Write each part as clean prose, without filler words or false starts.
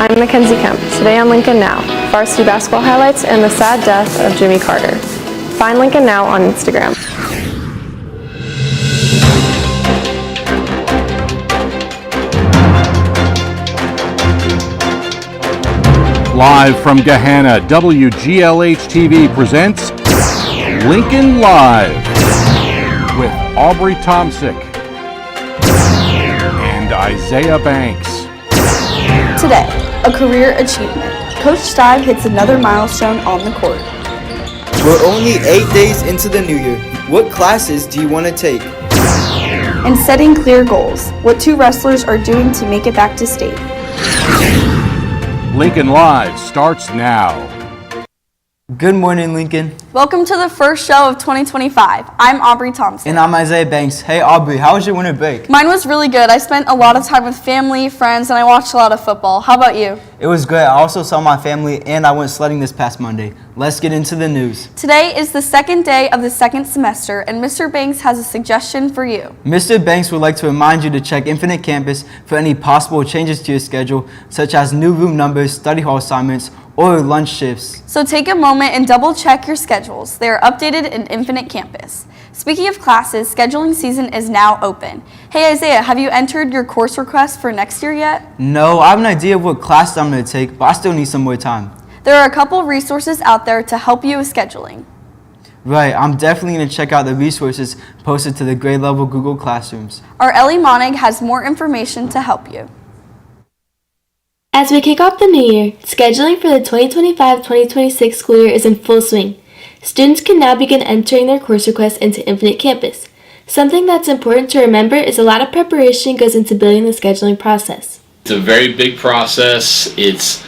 I'm Mackenzie Kemp. Today on Lincoln Now, varsity basketball highlights and the sad death of Jimmy Carter. Find Lincoln Now on Instagram. Live from Gahanna, WGLH-TV presents Lincoln Live with Aubrey Tomsick and Isaiah Banks. Today, a career achievement. Coach Steib hits another milestone on the court. We're only 8 days into the new year. What classes do you want to take? And setting clear goals. What two wrestlers are doing to make it back to state. Lincoln Live starts now. Good morning, Lincoln. Welcome to the first show of 2025. I'm Aubrey Thompson. And I'm Isaiah Banks. Hey, Aubrey, how was your winter break? Mine was really good. I spent a lot of time with family, friends, and I watched a lot of football. How about you? It was great. I also saw my family, and I went sledding this past Monday. Let's get into the news. Today is the second day of the second semester, and Mr. Banks has a suggestion for you. Mr. Banks would like to remind you to check Infinite Campus for any possible changes to your schedule, such as new room numbers, study hall assignments, or lunch shifts. So take a moment and double check your schedules. They are updated in Infinite Campus. Speaking of classes, scheduling season is now open. Hey Isaiah, have you entered your course request for next year yet? No, I have an idea of what classes I'm going to take, but I still need some more time. There are a couple resources out there to help you with scheduling. Right, I'm definitely going to check out the resources posted to the grade level Google Classrooms. Our Ellie Monig has more information to help you. As we kick off the new year, scheduling for the 2025-2026 school year is in full swing. Students can now begin entering their course requests into Infinite Campus. Something that's important to remember is a lot of preparation goes into building the scheduling process. It's a very big process. It's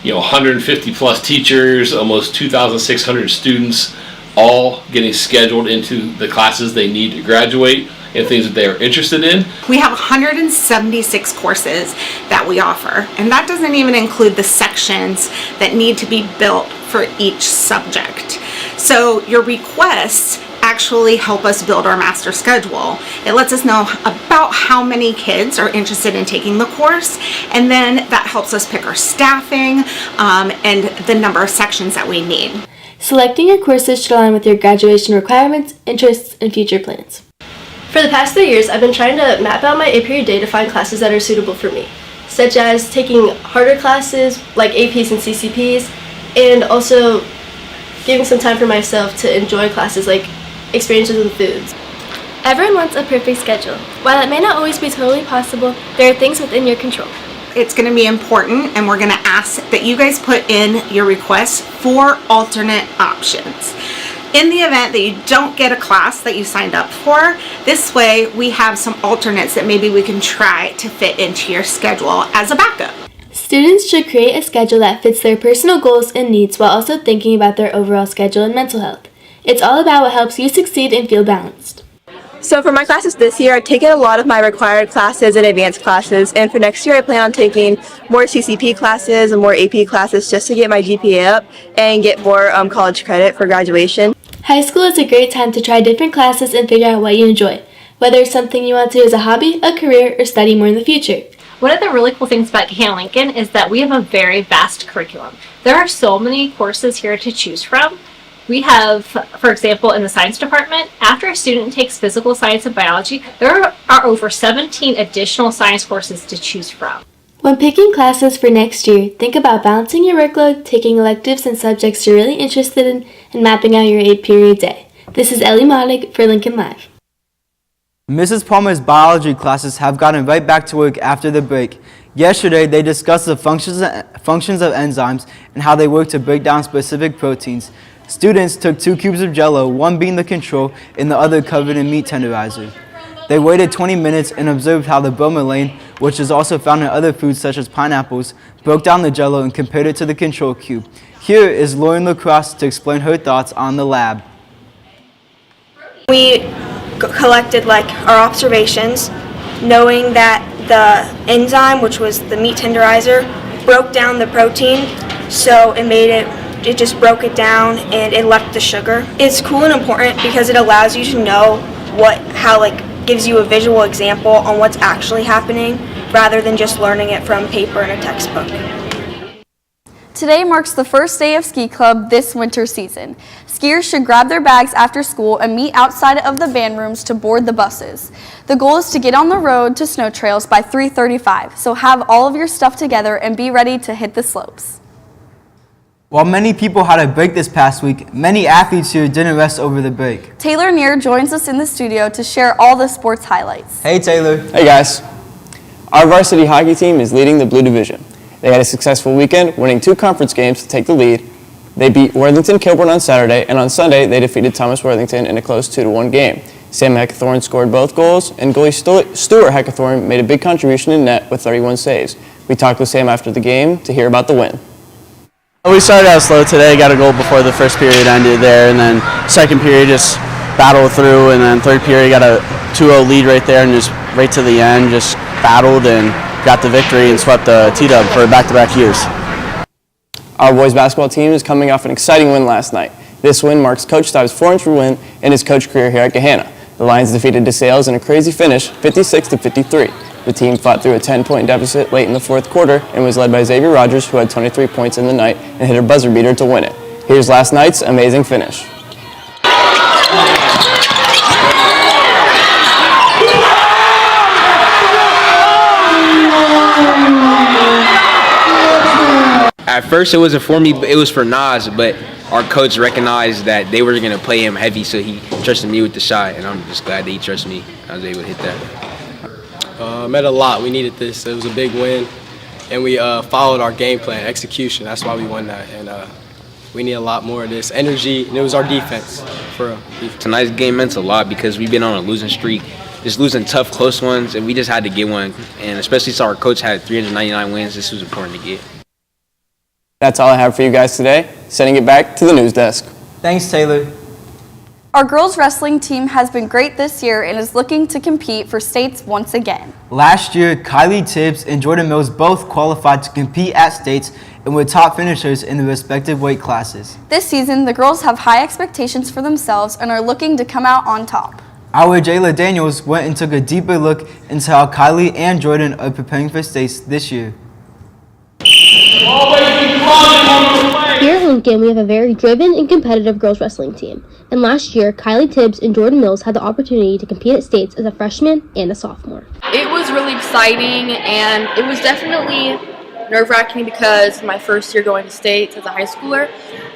150 plus teachers, almost 2,600 students, all getting scheduled into the classes they need to graduate and things that they are interested in. We have 176 courses that we offer, and that doesn't even include the sections that need to be built for each subject. So your requests actually help us build our master schedule. It lets us know about how many kids are interested in taking the course, and then that helps us pick our staffing and the number of sections that we need. Selecting your courses should align with your graduation requirements, interests, and future plans. For the past 3 years, I've been trying to map out my A-period day to find classes that are suitable for me, such as taking harder classes like APs and CCPs, and also giving some time for myself to enjoy classes like experiences with foods. Everyone wants a perfect schedule. While it may not always be totally possible, there are things within your control. It's going to be important, and we're going to ask that you guys put in your requests for alternate options. In the event that you don't get a class that you signed up for, this way we have some alternates that maybe we can try to fit into your schedule as a backup. Students should create a schedule that fits their personal goals and needs while also thinking about their overall schedule and mental health. It's all about what helps you succeed and feel balanced. So for my classes this year, I've taken a lot of my required classes and advanced classes, and for next year I plan on taking more CCP classes and more AP classes just to get my GPA up and get more college credit for graduation. High school is a great time to try different classes and figure out what you enjoy, whether it's something you want to do as a hobby, a career, or study more in the future. One of the really cool things about Gahanna Lincoln is that we have a very vast curriculum. There are so many courses here to choose from. We have, for example, in the science department, after a student takes physical science and biology, there are over 17 additional science courses to choose from. When picking classes for next year, think about balancing your workload, taking electives and subjects you're really interested in, and mapping out your 8-period day. This is Ellie Monig for Lincoln Live. Mrs. Palmer's biology classes have gotten right back to work after the break. Yesterday, they discussed the functions of enzymes and how they work to break down specific proteins. Students took 2 cubes of Jell-O, one being the control and the other covered in meat tenderizer. They waited 20 minutes and observed how the bromelain, which is also found in other foods such as pineapples, broke down the Jell-O and compared it to the control cube. Here is Lauren LaCrosse to explain her thoughts on the lab. We collected our observations, knowing that the enzyme, which was the meat tenderizer, broke down the protein, so it just broke it down and it left the sugar. It's cool and important because it allows you to know how gives you a visual example on what's actually happening rather than just learning it from paper in a textbook. Today marks the first day of Ski Club this winter season. Skiers should grab their bags after school and meet outside of the band rooms to board the buses. The goal is to get on the road to snow trails by 3:35, so have all of your stuff together and be ready to hit the slopes. While many people had a break this past week, many athletes here didn't rest over the break. Taylor Neer joins us in the studio to share all the sports highlights. Hey Taylor. Hey guys. Our varsity hockey team is leading the Blue Division. They had a successful weekend, winning 2 conference games to take the lead. They beat Worthington Kilburn on Saturday, and on Sunday they defeated Thomas Worthington in a close 2-1 game. Sam Heckathorn scored both goals, and goalie Stuart Heckathorn made a big contribution in net with 31 saves. We talked with Sam after the game to hear about the win. We started out slow today, got a goal before the first period ended there, and then second period just battled through, and then third period got a 2-0 lead right there, and just right to the end just battled and got the victory and swept the T-Dub for back-to-back years. Our boys basketball team is coming off an exciting win last night. This win marks Coach Stive's 4th win in his coach career here at Gahanna. The Lions defeated DeSales in a crazy finish, 56-53. The team fought through a 10-point deficit late in the 4th quarter and was led by Xavier Rogers, who had 23 points in the night and hit a buzzer beater to win it. Here's last night's amazing finish. At first it wasn't for me, but it was for Nas, but our coach recognized that they were going to play him heavy, so he trusted me with the shot, and I'm just glad that he trusted me. I was able to hit that. Meant a lot. We needed this. It was a big win, and we followed our game plan, execution. That's why we won that, and we need a lot more of this energy, and it was our defense, for real. Tonight's game meant a lot because we've been on a losing streak, just losing tough, close ones, and we just had to get one, and especially since our coach had 399 wins, this was important to get. That's all I have for you guys today. Sending it back to the news desk. Thanks, Taylor. Our girls wrestling team has been great this year and is looking to compete for states once again. Last year, Kylie Tibbs and Jordan Mills both qualified to compete at states and were top finishers in the respective weight classes. This season, the girls have high expectations for themselves and are looking to come out on top. Our Jayla Daniels went and took a deeper look into how Kylie and Jordan are preparing for states this year. Here at Lincoln, we have a very driven and competitive girls wrestling team. And last year, Kylie Tibbs and Jordan Mills had the opportunity to compete at states as a freshman and a sophomore. It was really exciting, and it was definitely nerve-wracking because my first year going to states as a high schooler.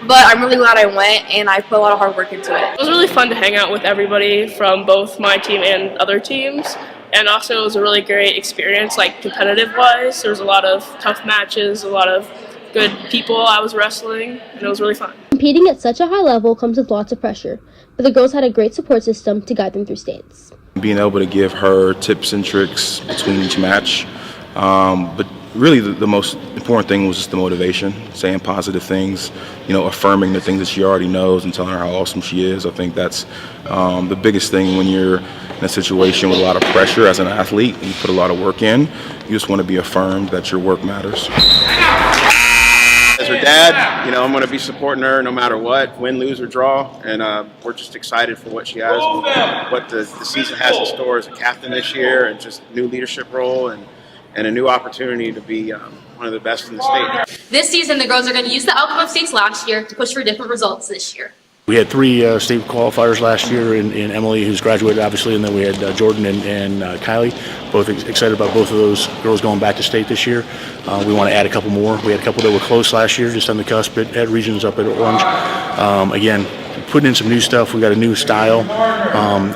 But I'm really glad I went, and I put a lot of hard work into it. It was really fun to hang out with everybody from both my team and other teams. And also it was a really great experience, like competitive-wise. There was a lot of tough matches, a lot of good people I was wrestling, and it was really fun. Competing at such a high level comes with lots of pressure, but the girls had a great support system to guide them through states. Being able to give her tips and tricks between each match, but really the most important thing was just the motivation, saying positive things, affirming the things that she already knows and telling her how awesome she is. I think that's the biggest thing when you're in a situation with a lot of pressure as an athlete and you put a lot of work in. You just want to be affirmed that your work matters. As her dad, I'm going to be supporting her no matter what, win, lose, or draw, and we're just excited for what she has, what the season has in store as a captain this year, and just new leadership role and a new opportunity to be one of the best in the state. This season, the girls are going to use the outcome of states last year to push for different results this year. We had 3 state qualifiers last year in Emily, who's graduated, obviously, and then we had Jordan and Kylie. Both excited about both of those girls going back to state this year. We want to add a couple more. We had a couple that were close last year, just on the cusp at regions up at Orange. Again, putting in some new stuff. We got a new style.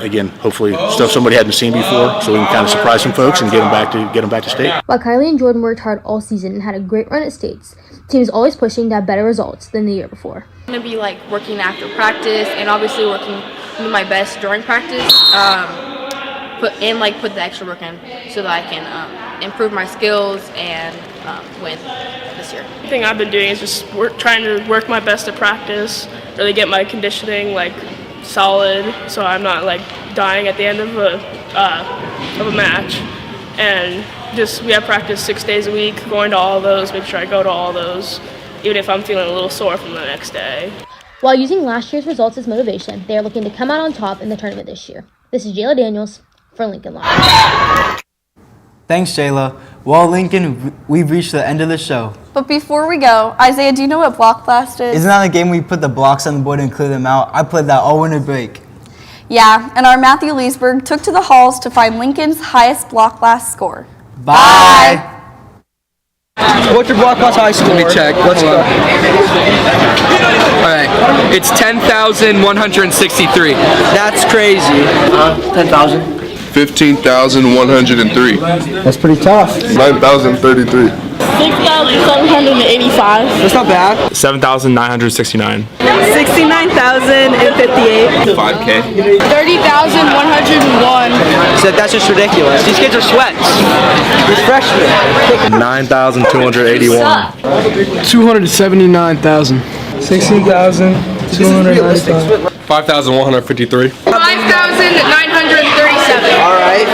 Again, hopefully stuff somebody hadn't seen before, so we can kind of surprise some folks and get them back to state. While Kylie and Jordan worked hard all season and had a great run at states, the team is always pushing to have better results than the year before. I'm going to be working after practice and obviously working with my best during practice. Put the extra work in so that I can improve my skills and win this year. The thing I've been doing is just trying to work my best at practice, really get my conditioning solid, so I'm not dying at the end of a match. And we have practice 6 days a week, going to all those, make sure I go to all those, even if I'm feeling a little sore from the next day. While using last year's results as motivation, they are looking to come out on top in the tournament this year. This is Jayla Daniels for Lincoln Live. Thanks, Jayla. Well, Lincoln, we've reached the end of the show. But before we go, Isaiah, do you know what block blast is? Isn't that a game where you put the blocks on the board and clear them out? I played that all winter break. Yeah, and our Matthew Leesburg took to the halls to find Lincoln's highest block blast score. Bye! What's your block blast high score? Let me check. Let's go. Alright, it's 10,163. That's crazy. 10,000. 15,103. That's pretty tough. 9,033. 6,785. That's not bad. 7,969. 69,058. 5K. 30,101. So that's just ridiculous. These kids are sweats. These freshmen. 9,281. 279,000. 16,295. 5,153. 5,937. All right.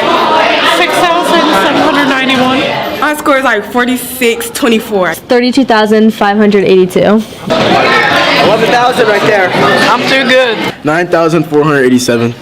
6,791. My score is like 46.24. 32,582. 11,000 right there. I'm too good. 9,487.